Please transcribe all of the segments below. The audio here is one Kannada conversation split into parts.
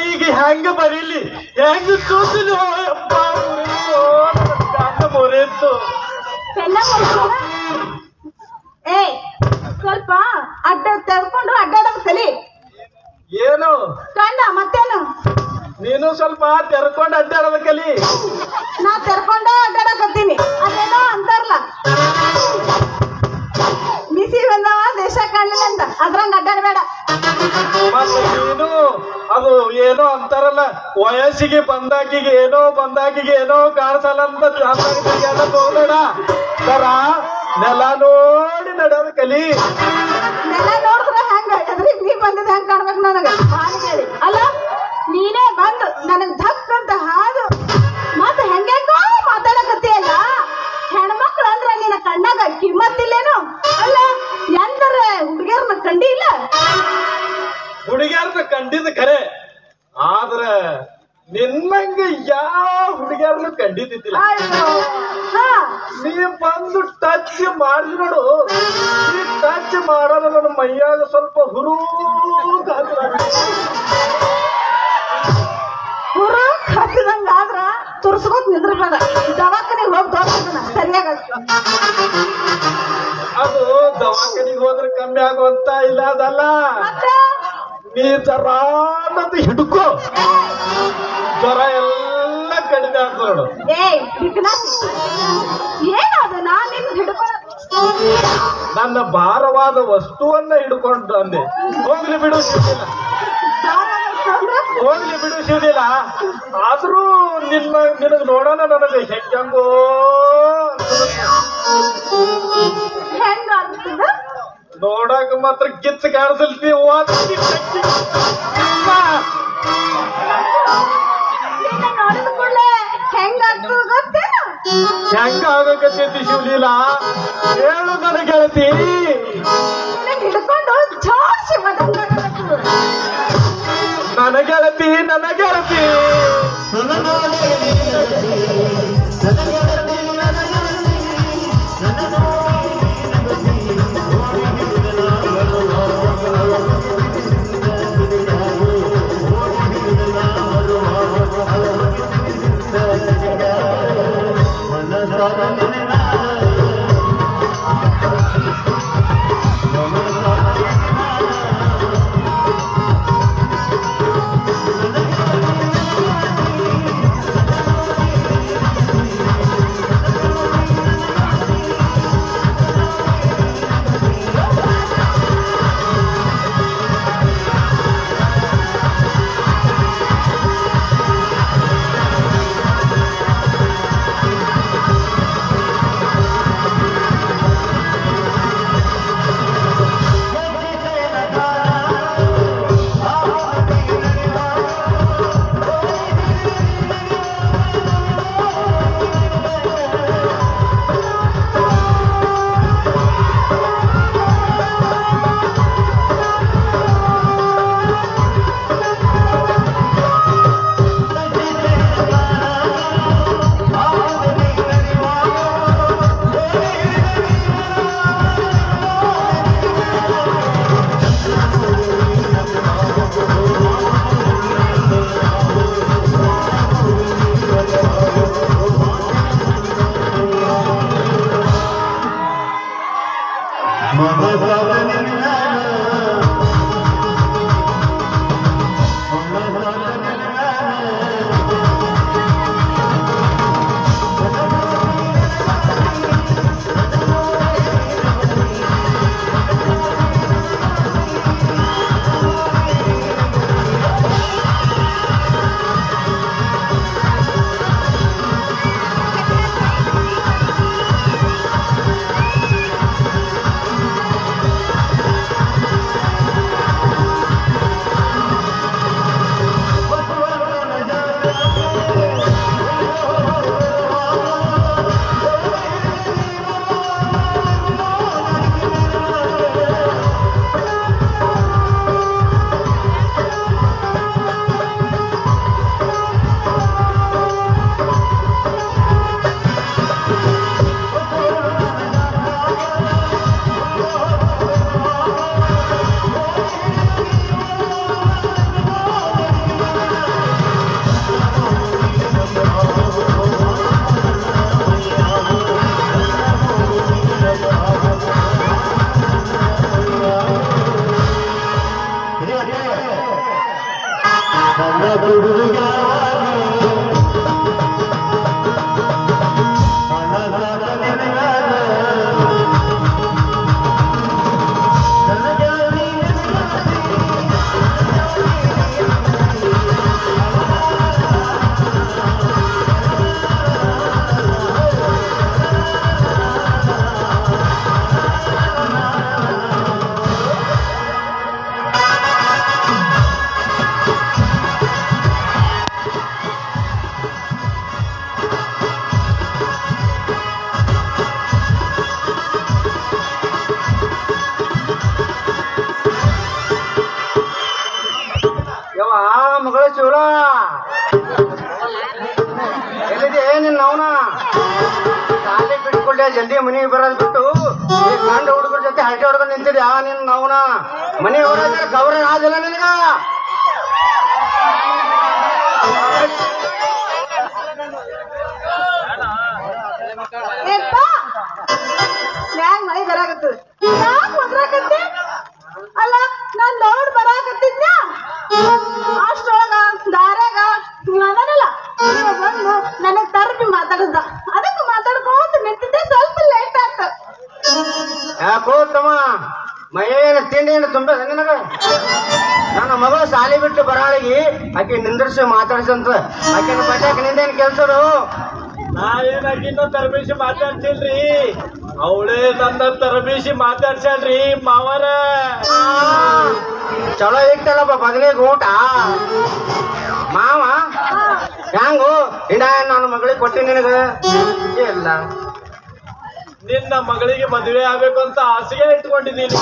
ಈಗ ಹೆಂಗ ಬರೀಲಿ ಹೆಂಗ ಕೂದಲು ಅಪ್ಪ ಮುರಿತು ಏ ಸ್ವಲ್ಪ ಅಡ್ಡ ತೆಗೆದುಕೊಂಡು ಅಡ್ಡಾಡೋದು ಕಲಿ. ಏನು ಕಂಡ ಮತ್ತೇನು? ನೀನು ಸ್ವಲ್ಪ ತೆರ್ಕೊಂಡು ಅಡ್ಡಾಡೋದ ಕಲಿ. ನಾ ತೆರ್ಕೊಂಡ ಅಡ್ಡಾಡಕತ್ತೀನಿ. ಅದೇನೋ ಅಂತಾರಲ್ಲ ಬಿಸಿ ಬಂದವ ದೇಶ ಕಾಣಲಿಲ್ಲ ಅಂತ, ಅದ್ರಂಗ ಅಡ್ಡಾಡಬೇಡ. ಮತ್ತೆ ನೀನು ಅದು ಏನೋ ಅಂತಾರಲ್ಲ ವಯಸ್ಸಿಗೆ ಬಂದಾಕಿಗೆ ಏನೋ ಕಾಣಿಸಲ್ಲ ಅಂತ ಎಲ್ಲ ತೋಬೇಡ. ಸರ ನೆಲ ನೋಡಿ ನಡೆಯೋದು ಕಲಿ. ನೆಲ ನೋಡಿದ್ರೆ ಹೆಂಗ ಎದ್ರಿಗೆ ನೀ ಬಂದಿದ್ ಹೆಂಗ್ ಕಾಣ್ಬೇಕು ನನಗ ಹೇಳಿ. ಅಲ್ಲ ನೀನೇ ಬಂದು ನನಗ್ ಧಕ್ ಅಂತ ಹಾದು ಮತ್ತ ಹೆಂಗೆಂಗೋ ಮಾತಾಡಕತ್ತೀಯಲ್ಲ. ಹೆಣ್ಮಕ್ಳು ಅಂದ್ರ ನಿನ್ನ ಕಣ್ಣಾಗ ಕಿಮ್ಮತ್ತಿಲ್ಲೇನು? ಅಲ್ಲ ಎಂದರ ಹುಡುಗಿಯರ್ನ ಕಂಡಿ ಇಲ್ಲ? ಹುಡುಗಿಯರ್ನ ಕಂಡಿದ್ ಖರೆ, ಆದ್ರ ನಿನ್ನಂಗ ಯಾವ ಹುಡುಗಿಯರ್ನು ಕಂಡಿದ್ದಿಲ್ಲ. ನೀ ಬಂದು ಟಚ್ ಮಾಡಿ ನೋಡು, ಈ ಟಚ್ ಮಾಡೋದು ನನ್ನ ಮೈಯಾಗ ಸ್ವಲ್ಪ ಹುರು ಹಚ್ಚಿದಂಗ ಆದ್ರ ತುರ್ಸ್ಕೋತ್ ನಿಂದ್ರಬೇಡ. ದವಾಖಾನಿಗೆ ಹೋಗಿ ತೋರ್ಸೋದನ್ನ ಸರಿಯಾಗ. ಅದು ದವಾಖಾನಿಗೆ ಹೋದ್ರೆ ಕಮ್ಮಿ ಆಗುವಂತ ಇಲ್ಲ, ಅದಲ್ಲ. ನೀ ಜರಾನದು ಹಿಡ್ಕೋ, ಜ್ವರ ಎಲ್ಲ ಕಡಿಮೆ ಆಗ್ತದ ನೋಡು. ಏನದು ನಾನ್ ನಿನ್ ಹಿಡ್ಕೊ? ನನ್ನ ಭಾರವಾದ ವಸ್ತುವನ್ನ ಹಿಡ್ಕೊಂಡು ಅಂದೆ. ಹೋಗ್ಲಿ ಬಿಡು ಸಿಗುದಿಲ್ಲ, ಆದ್ರೂ ನಿನಗ್ ನೋಡೋಣ ನನಗೆ ಹೆಂಗೋ ಹೆಂಗ ಅನ್ಸ್ತದ ನೋಡಕ್ ಮಾತ್ರ ಗಿಚ್ಚ ಕಾಣಿಸಲ್ತಿ. ನೋಡಿದ ಕೂಡಲೇ ಹೆಂಗ ಆಗ್ತದ ಗೊತ್ತೇನು? ಹೆಂಗ ಆಗಕತ್ತೈತಿ ಶಿವಲೀಲಾ, ಹೇಳು ನನಗೆ ಹೇಳ್ತಿ. ಹಿಡ್ಕೊಂಡು ಜೋಡಿಸಿ ನನ್ನ ಗೆಳತಿ ಮಗಳ ಶಿವರ ಎಲ್ಲಿದೆ ನಿನ್ನ ಅವನ ಶಾಲೆ ಬಿಟ್ಕೊಳ್ಳೆ ಜಲ್ದಿ ಮನೆಗೆ ಬರೋದ್ ಬಿಟ್ಟು ಈ ಗಂಡ ಹುಡುಗರ ಜೊತೆ ಹರಟೆ ಹೊಡ್ಕೊಂಡು ನಿಂತಿದ್ಯಾ ನಿನ್ನ ಅವನ ಮನೆ ಹೊರ ಗೌರವ ಆದಿಲ್ಲ ನಿನಗ ಮ್ಯಾಗ ಮಳಿ ಬರಾಕತ್ತದ ಯಾಕ ಒದ್ರಾಕತ್ತಿ ಅಲ್ಲ ನಾನ್ ದೌಡ್ ಬರಾಕತ್ತಿದ್ನ ಅಷ್ಟೊಳಗ ದಾರ್ಯಾಗ ಅದನಲ್ಲ ನೀವು ಬಂದು ನನಗ್ ತರಪಿ ಮಾತಾಡದ ಅದಕ್ಕೆ ಮಾತಾಡ್ಕೋತ ನಿಂತಿದ್ದೆ ಸ್ವಲ್ಪ ಲೇಟ್ ಆಯ್ತು ಯಾಕೋ ತಮ್ಮ ಮೈಯೇನ ತಿಂಡಿ ಏನು ತುಂಬ ನಿನಗ ನನ್ನ ಮಗಳು ಶಾಲೆ ಬಿಟ್ಟು ಬರಾಳಿಗೆ ಆಕೆ ನಿಂದ್ರಿಸಿ ಮಾತಾಡ್ಸಂತ ಆಕೆನ ಬಟ್ಟಾಕ ನಿಂದೇನು ಕೆಲ್ಸರು ನಾವೇನಾಗಿನ್ನೂ ತರಬೇಸಿ ಮಾತಾಡ್ಸಿಲ್ರಿ ಅವಳೇ ನನ್ನ ತರಬೇಸಿ ಮಾತಾಡ್ಸಲ್ರಿ ಮಾವರ ಚಲೋ ಇತ್ತಲ್ಲಪ್ಪ ಬದಲಿಗೆ ಊಟ ಮಾವ ಹ್ಯಾಂಗು ಇಡ ನನ್ನ ಮಗಳಿಗೆ ಕೊಟ್ಟಿ ನಿನಗ ಇಲ್ಲ ನಿನ್ನ ಮಗಳಿಗೆ ಮದುವೆ ಆಗ್ಬೇಕು ಅಂತ ಆಸೆಗೆ ಇಟ್ಕೊಂಡಿದ್ದೀನಿ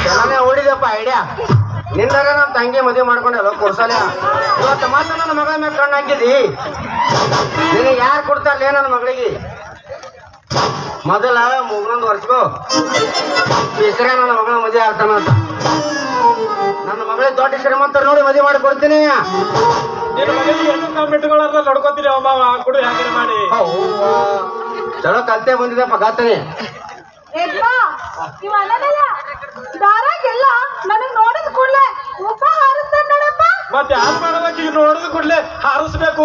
ಚಲೋನೆ ಓಡಿದಪ್ಪ ಐಡಿಯಾ ನಿಂದಾರ ನಮ್ ತಂಗಿ ಮದುವೆ ಮಾಡ್ಕೊಂಡಲ್ಲ ಕುರ್ಸಲೆ ಇವತ್ತು ಮಾತ್ರ ನನ್ನ ಮಗಳ ಮೇಲೆ ಕಣ್ಣು ಹಾಕಿದಿ ನಿನಗೆ ಯಾರು ಕೊಡ್ತಾರಲೇ ನನ್ನ ಮಗಳಿಗೆ ಮೊದಲ ಮುಗ್ನೊಂದು ವರ್ಷಕ್ಕೂ ಹೆಸರೇ ನನ್ನ ಮಗಳ ಮದುವೆ ಆಗ್ತಾನಂತ ನನ್ನ ಮಗಳಿಗೆ ದೊಡ್ಡ ಶ್ರೀಮಂತರು ನೋಡಿ ಮದುವೆ ಮಾಡಿ ಕೊಡ್ತೀನಿ ನಿನ್ನ ಮಗಳಿಗೆ ಹೆಣ್ಣು ಕಮಿಟಿಗಳನ್ನ ನೋಡ್ಕೊತೀನಿ ಮಾವ ಕೊಡು ಯಾಕೆ ಮಾಡಿ ಚಲೋ ಕಲ್ತೆ ಬಂದಿದೆ ಪಗಾತನಿ ಏಪ್ಪ ಇವ ಅನ್ನದಲ್ಲ ದಾರಾಗೆಲ್ಲ ನನಗ್ ನೋಡಿದ ಕೂಡ್ಲೆ ಉಪ್ಪ ಹಾರಿಸ್ತಾನ ನೋಡಪ್ಪ ಮತ್ತೆ ಯಾರು ಮಾಡೋದಕ್ಕೆ ಈಗ ನೋಡಿದ ಕೂಡ್ಲೆ ಹಾರಿಸ್ಬೇಕು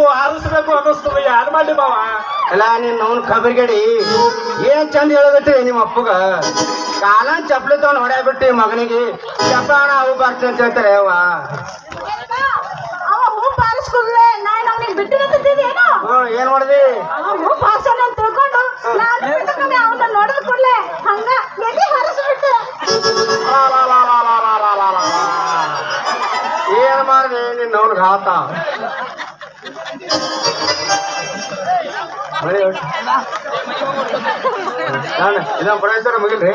ಅನ್ನಿಸ್ತದೆ ಯಾರು ಮಾಡಿ ಮಾವ ಅಲ್ಲ ನೀನ್ ಅವ್ನ ಖಬರ್ಗಡಿ ಏನ್ ಚಂದ ಹೇಳೋದಟ್ಟಿ ನಿಮ್ಮ ಅಪ್ಪಗ ಕಾಲನ್ ಚಪ್ಲಿ ತಗೊಂಡ್ ಹೊಡ್ಯಾಬಿಟ್ಟಿ ಮಗನಿಗೆ ಚಪ್ಪಾಣ ಅವು ಬರ್ತೀನಿ ಅಂತ ಹೇಳ್ತಾರೆ ಅವ್ವ ಏಪ್ಪ, ಅವ ಹೂ ಪಾರಿಸ್ಕೊಡ್ಲೆ ನಾನು ಅವನಿಗೆ ಬಿಟ್ಟಿರ್ತಿದ್ದೀನಿ ಏನೋ ಏನ್ ಮಾಡಿದಿ ಅವ ಹೂ ಪಾರ್ಸೋಣ ಅಂತ ತಿಳ್ಕೊಂಡು ನಾನು ಅವನ್ನ ನೋಡಿದ ಕೂಡ್ಲೆ ಹಂಗ ಎದೆ ಹಾರಿಸ್ಬಿಟ್ಟೆ ಏನ್ ಮಾಡಿದೆ ನಿನ್ನ ಅವ್ನ ಘಾತ ಇದ ಪ್ರವೇಶರ ಮುಗಿಲ್ರಿ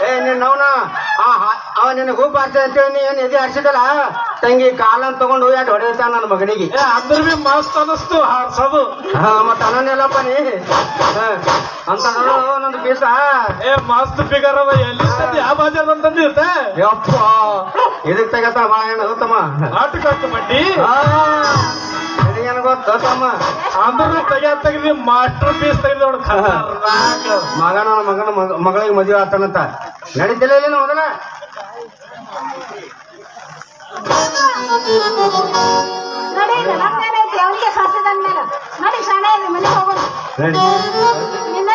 ಏ ನಿನ್ನವನ ಅವ ನಿನ್ನ ಹೂ ಪಾರ್ಸ ಅಂತೇಳಿ ನೀ ಏನ್ ಎದೆ ಹರ್ಸಿದಲ್ಲ ತಂಗಿ ಕಾಲನ್ ತಗೊಂಡು ಯಾಕೆ ಹೊಡೆಯುತ್ತಾನ ನನ್ನ ಮಗನಿಗೆ ಅಂದ್ರ ಬಿ ಮಸ್ತ್ ಅನ್ನಿಸ್ತು ಹಾರ್ಸೋದು ಮತ್ತ ಅನ್ನಲ್ಲಪ್ಪ ನೀ ಅಂತ ನಂದು ಪೀಸ ಮಸ್ತ್ ಫಿಗರ್ ಅದ ಎಲ್ಲಿ ಯಾವ ಬಾಜಾರ್ ಅಂತಂದಿರ್ತ ಯಪ್ಪ ಇದಕ್ ತೆಗತ್ತ ಬಾ ಏನ್ ಹೋತಮ್ಮ ಆಟಕ್ಕೆ ಬಡ್ಡಿ ಏನ್ ಗೊತ್ತಮ್ಮ ಅಂದ್ರೂ ತೆಗ್ದಿ ಮಾಸ್ಟರ್ ಪೀಸ್ ತೆಗೆದು ನೋಡ್ ಮಗನ ಮಗಳಿಗೆ ಮದುವೆ ಆಗ್ತಾನಂತ ನಡೀತಿಲ್ಲ ಇಲ್ಲ ಮೊದಲ ನೋಡಿ ನಮ್ದೇನೈತಿ ಅವನಿಗೆ ಖರ್ಚದಂದ್ಮೇಲೆ ನೋಡಿ ಶಾಣೆ ಮನೆಗೆ ಹೋಗೋಣ ನಡಿ ನಿನ್ನ